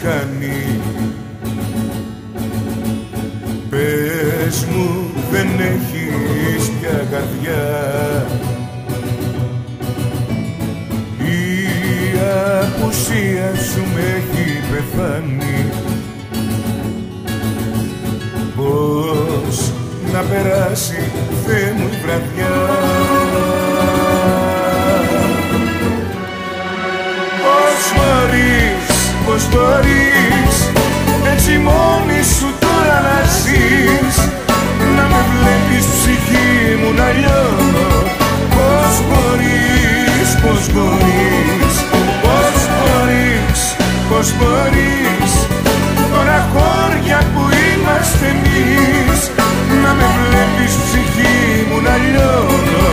κάνει. Πες μου, δεν έχεις πια καρδιά? Η απουσία σου με έχει πεθάνει. Πώς να περάσει, Θεέ μου, η βραδιά? Πώς μπορείς έτσι μόνη σου τώρα να ζεις, να με βλέπεις ψυχή μου να λιώνω? Πώς μπορείς, πώς μπορείς, πώς μπορείς, πώς μπορείς, τώρα χώρια που είμαστε εμείς, να με βλέπεις ψυχή μου να λιώνω?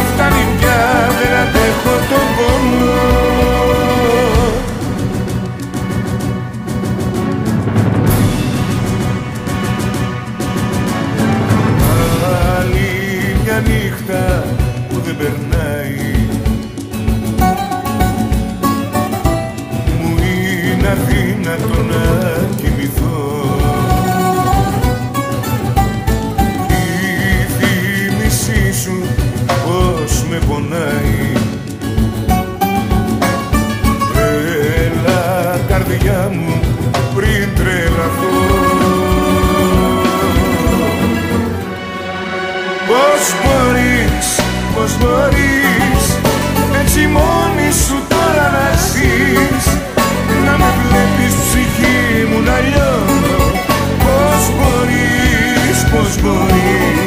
Φτάνει πια, δεν αντέχω τον πόνο. Μια νύχτα που δεν περνάει, μου είναι αδύνατο να κοιμηθώ. Η θύμησή σου πως με πονάει. Έλα καρδιά μου πριν τρελαθώ. Πώς μπορείς έτσι μόνη σου τώρα να ζεις, να με βλέπεις ψυχή μου να λιώνω? Πώς μπορείς, πώς μπορείς,